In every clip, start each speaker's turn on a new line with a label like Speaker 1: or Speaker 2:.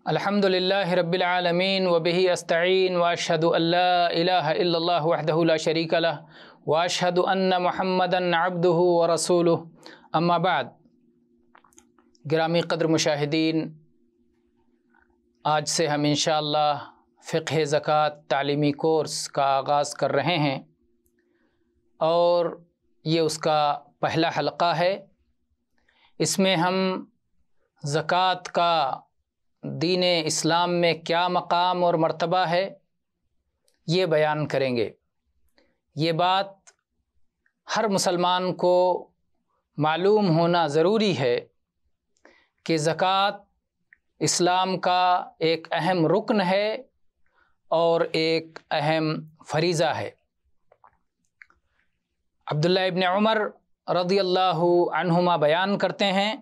Speaker 1: الحمدللہ رب العالمین وبہ استعین واشہد ان لا الہ الا اللہ وحدہ لا شریک لہ واشہد ان محمدا عبدہ ورسولہ اما بعد۔ گرامی قدر مشاہدین، آج سے ہم انشاءاللہ فقہ زکوٰۃ تعلیمی کورس کا آغاز کر رہے ہیں اور یہ اس کا پہلا حلقہ ہے۔ اس میں ہم زکوٰۃ کا دین اسلام میں کیا مقام اور مرتبہ ہے یہ بیان کریں گے۔ یہ بات ہر مسلمان کو معلوم ہونا ضروری ہے کہ زکوٰۃ اسلام کا ایک اہم رکن ہے اور ایک اہم فریضہ ہے۔ عبداللہ ابن عمر رضی اللہ عنہما بیان کرتے ہیں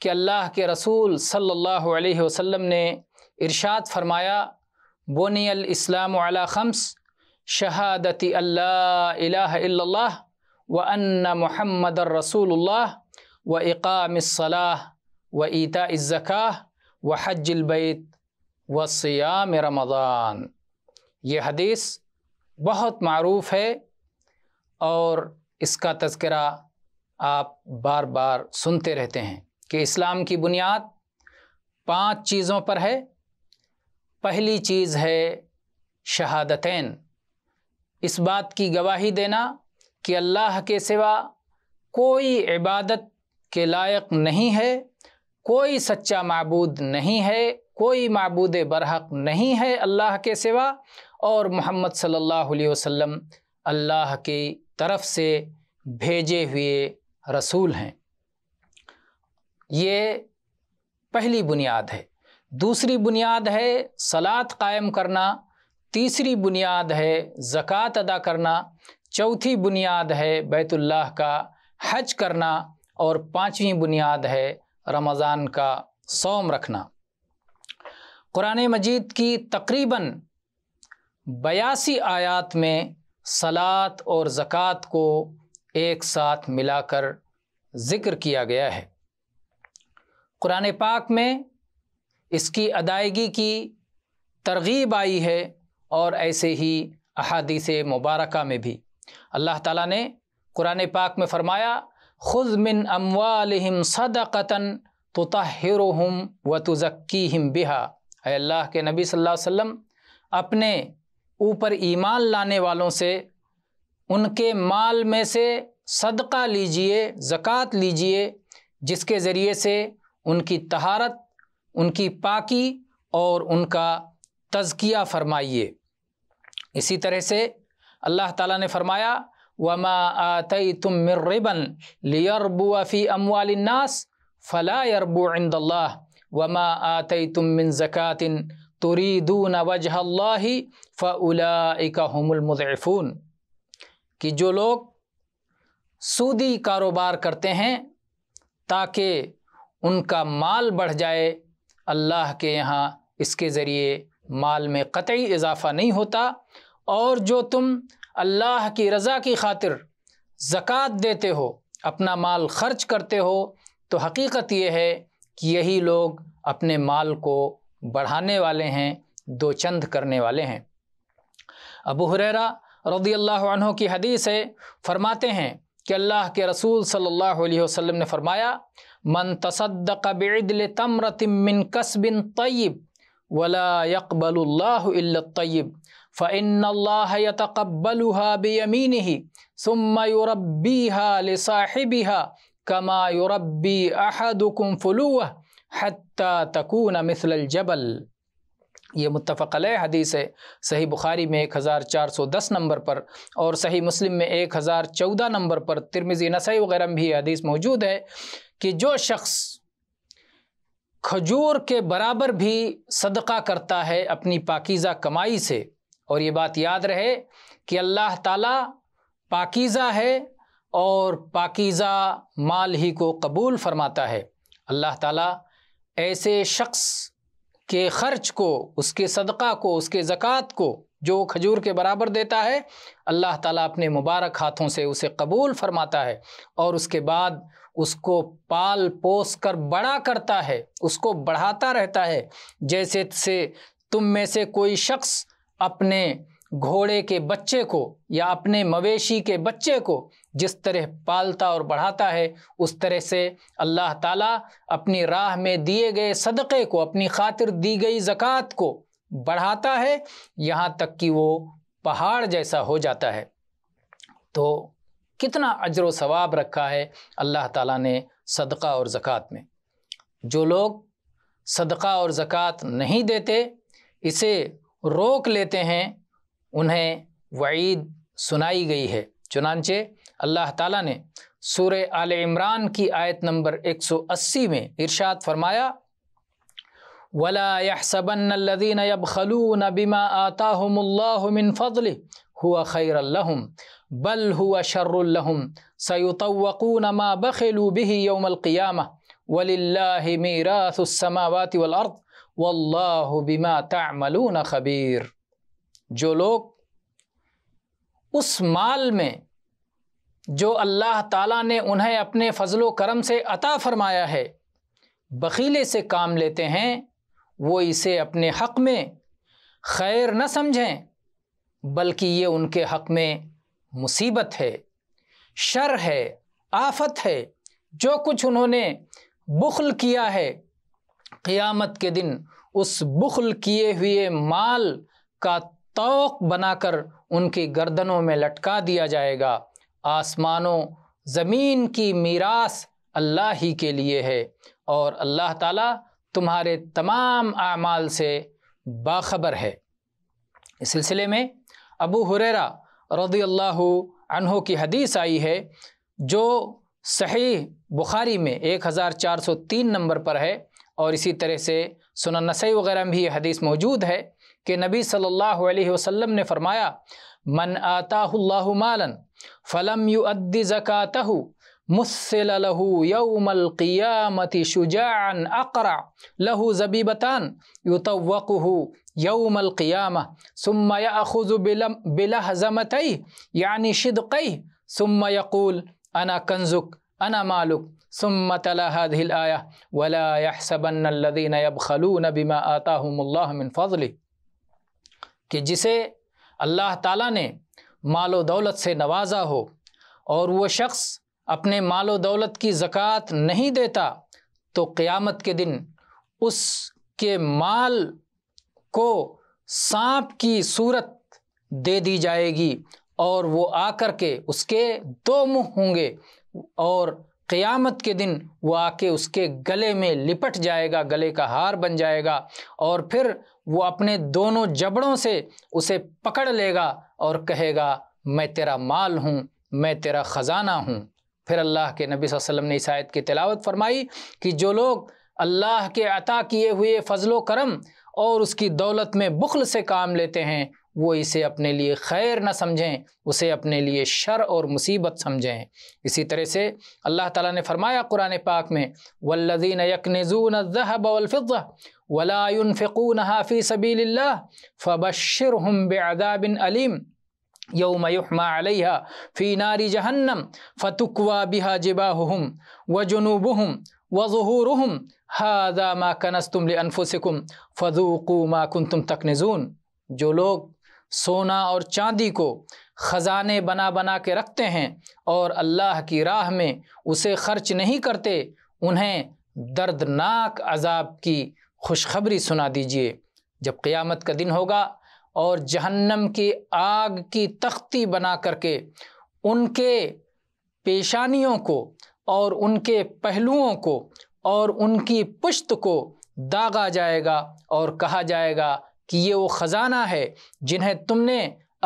Speaker 1: کہ اللہ کے رسول صلی اللہ علیہ وسلم نے ارشاد فرمایا، بنی الاسلام علی خمس، شہادت اللہ الہ الا اللہ وان محمد رسول اللہ واقام الصلاۃ وایتاء الزکاۃ وحج البیت وصیام رمضان۔ یہ حدیث بہت معروف ہے اور اس کا تذکرہ آپ بار بار سنتے رہتے ہیں کہ اسلام کی بنیاد 5 چیزوں پر ہے۔ پہلی چیز ہے شہادتین، اس بات کی گواہی دینا کہ اللہ کے سوا کوئی عبادت کے لائق نہیں ہے، کوئی سچا معبود نہیں ہے، کوئی معبود برحق نہیں ہے اللہ کے سوا، اور محمد صلی اللہ علیہ وسلم اللہ کی طرف سے بھیجے ہوئے رسول ہیں۔ یہ پہلی بنیاد ہے۔ دوسری بنیاد ہے صلاۃ قائم کرنا، تیسری بنیاد ہے زکوٰۃ ادا کرنا، چوتھی بنیاد ہے بیت اللہ کا حج کرنا، اور 5ویں بنیاد ہے رمضان کا صوم رکھنا۔ قرآن مجید کی تقریباً 82 آیات میں صلاۃ اور زکوٰۃ کو ایک ساتھ ملا کر ذکر کیا گیا ہے۔ قرآن پاک میں اس کی ادائیگی کی ترغیب آئی ہے اور ایسے ہی احادیث مبارکہ میں بھی۔ اللہ تعالیٰ نے قرآن پاک میں فرمایا، خذ من اموالہم صدقۃ تطہرہم وتزکیہم بہا۔ اے اللہ کے نبی صلی اللہ علیہ وسلم، اپنے اوپر ایمان لانے والوں سے ان کے مال میں سے صدقہ لیجئے، زکوٰۃ لیجئے، جس کے ذریعے سے ان کی طہارت، ان کی پاکی اور ان کا تزکیہ فرمائیے۔ اسی طرح سے اللہ تعالیٰ نے فرمایا، وَمَا آتَيْتُم مِّن رِّبًا لِيَرْبُوَ فِي أَمْوَالِ النَّاسِ فَلَا يَرْبُو عِندَ اللَّهِ وَمَا آتَيْتُم مِّن زَكَاةٍ تُرِيدُونَ وَجْهَ اللَّهِ فَأُولَٰئِكَ هُمُ الْمُضْعِفُونَ۔ کہ جو لوگ سودی کاروبار کرتے ہیں تاکہ ان کا مال بڑھ جائے، اللہ کے یہاں اس کے ذریعے مال میں قطعی اضافہ نہیں ہوتا، اور جو تم اللہ کی رضا کی خاطر زکوٰۃ دیتے ہو، اپنا مال خرچ کرتے ہو، تو حقیقت یہ ہے کہ یہی لوگ اپنے مال کو بڑھانے والے ہیں، دو چند کرنے والے ہیں۔ ابو ہریرہ رضی اللہ عنہ کی حدیث ہے، فرماتے ہیں کہ اللہ کے رسول صلی اللہ علیہ وسلم نے فرمایا، من تصدق بعدل تمرۃ من کسب طیب ولا يقبل اللہ الا الطیب فإن اللہ يتقبلها بيمینہ ثم يربیها لصاحبها كما يربی احدکم فلوہ حتی تکون مثل الجبل۔ یہ متفق علیہ حدیث ہے، صحیح بخاری میں 1410 نمبر پر اور صحیح مسلم میں 1014 نمبر پر، ترمذی، نسائی وغیرہ میں بھی حدیث موجود ہے کہ جو شخص کھجور کے برابر بھی صدقہ کرتا ہے اپنی پاکیزہ کمائی سے، اور یہ بات یاد رہے کہ اللہ تعالیٰ پاکیزہ ہے اور پاکیزہ مال ہی کو قبول فرماتا ہے۔ اللہ تعالیٰ ایسے شخص کے خرچ کو، اس کے صدقہ کو، اس کے زکوٰۃ کو جو وہ کھجور کے برابر دیتا ہے اللہ تعالیٰ اپنے مبارک ہاتھوں سے اسے قبول فرماتا ہے اور اس کے بعد اس کو پال پوس کر بڑا کرتا ہے، اس کو بڑھاتا رہتا ہے، جیسے سے تم میں سے کوئی شخص اپنے گھوڑے کے بچے کو یا اپنے مویشی کے بچے کو جس طرح پالتا اور بڑھاتا ہے، اس طرح سے اللہ تعالیٰ اپنی راہ میں دیے گئے صدقے کو، اپنی خاطر دی گئی زکوٰۃ کو بڑھاتا ہے یہاں تک کہ وہ پہاڑ جیسا ہو جاتا ہے۔ تو کتنا اجر و ثواب رکھا ہے اللہ تعالیٰ نے صدقہ اور زکوٰۃ میں۔ جو لوگ صدقہ اور زکوٰۃ نہیں دیتے، اسے روک لیتے ہیں، انہیں وعید سنائی گئی ہے۔ چنانچہ اللہ تعالیٰ نے سورہ آل عمران کی آیت نمبر 180 میں ارشاد فرمایا وَلَا يَحْسَبَنَّ الَّذِينَ يَبْخَلُونَ بِمَا آتَاهُمُ اللَّهُ مِنْ فَضْلِهِ هُوَ خَيْرًا لَهُمْ بَلْ هُوَ شَرٌّ لَهُمْ سَيُطَوَّقُونَ مَا بَخِلُوا بِهِ يَوْمَ الْقِيَامَةِ وَلِلَّهِ مِيرَاثُ السَّمَاوَاتِ وَالْأَرْضِ وَاللَّهُ بِمَا تَعْمَلُونَ خَبِيرٌ۔ جو لوگ اس مال میں جو اللہ تعالیٰ نے انہیں اپنے فضل و کرم سے عطا فرمایا ہے بخیلے سے کام لیتے ہیں، وہ اسے اپنے حق میں خیر نہ سمجھیں بلکہ یہ ان کے حق میں مصیبت ہے، شر ہے، آفت ہے۔ جو کچھ انہوں نے بخل کیا ہے قیامت کے دن اس بخل کیے ہوئے مال کا طوق بنا کر ان کی گردنوں میں لٹکا دیا جائے گا۔ آسمانوں زمین کی میراث اللہ ہی کے لیے ہے اور اللہ تعالیٰ تمہارے تمام اعمال سے باخبر ہے۔ اس سلسلے میں ابو ہریرہ رضی اللہ عنہ کی حدیث آئی ہے جو صحیح بخاری میں 1403 نمبر پر ہے، اور اسی طرح سے سنن نسائی وغیرہ میں بھی یہ حدیث موجود ہے کہ نبی صلی اللہ علیہ وسلم نے فرمایا من آتاہ اللہ مالا فلم یؤد زکاتہ مثل له یوم القیامة شجاعا اقرع له زبیبتان یطوقه یوم القیامة ثم یأخذ بلہزمتیہ یعنی شدقیہ ثم یقول انا کنزک انا مالک ثم تلا هذه الآية ولا يحسبن الذين يبخلون بما آتاهم الله من فضله، کہ جسے اللہ تعالیٰ نے مال و دولت سے نوازا ہو اور وہ شخص اپنے مال و دولت کی زکوٰۃ نہیں دیتا تو قیامت کے دن اس کے مال کو سانپ کی صورت دے دی جائے گی اور وہ آ کر کے اس کے دو منہ ہوں گے اور قیامت کے دن وہ آ کے اس کے گلے میں لپٹ جائے گا، گلے کا ہار بن جائے گا، اور پھر وہ اپنے دونوں جبڑوں سے اسے پکڑ لے گا اور کہے گا میں تیرا مال ہوں، میں تیرا خزانہ ہوں۔ پھر اللہ کے نبی صلی اللہ علیہ وسلم نے اس آیت کی تلاوت فرمائی کہ جو لوگ اللہ کے عطا کیے ہوئے فضل و کرم اور اس کی دولت میں بخل سے کام لیتے ہیں وہ اسے اپنے لیے خیر نہ سمجھیں، اسے اپنے لیے شر اور مصیبت سمجھیں۔ اسی طرح سے اللہ تعالیٰ نے فرمایا قرآن پاک میں والذین یکنزون الذہب والفضہ ولا ينفقونها فی سبیل اللہ فبشرہم بعذاب علیم یوم یحمى علیہا فی نار جہنم فتکوی بہا جباہہم وجنوبہم وظہورہم ھذا ما کنزتم لانفسکم فذوقوا ما کنتم تکنزون۔ جو لوگ سونا اور چاندی کو خزانے بنا بنا کے رکھتے ہیں اور اللہ کی راہ میں اسے خرچ نہیں کرتے، انہیں دردناک عذاب کی خوشخبری سنا دیجیے۔ جب قیامت کا دن ہوگا اور جہنم کی آگ کی تختی بنا کر کے ان کے پیشانیوں کو اور ان کے پہلوؤں کو اور ان کی پشت کو داغا جائے گا اور کہا جائے گا کہ یہ وہ خزانہ ہے جنہیں تم نے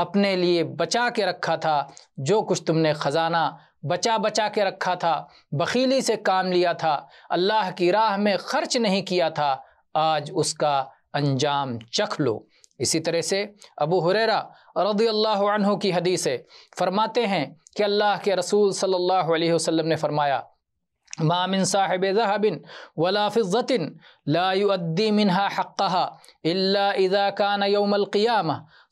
Speaker 1: اپنے لیے بچا کے رکھا تھا، جو کچھ تم نے خزانہ بچا کے رکھا تھا، بخیلی سے کام لیا تھا، اللہ کی راہ میں خرچ نہیں کیا تھا، آج اس کا انجام چکھ لو۔ اسی طرح سے ابو ہریرہ رضی اللہ عنہ کی حدیث ہے، فرماتے ہیں کہ اللہ کے رسول صلی اللہ علیہ وسلم نے فرمایا ما من صاحب ذهب ولا فضة لا يؤدي منها حقها إلا إذا كان يوم القيامة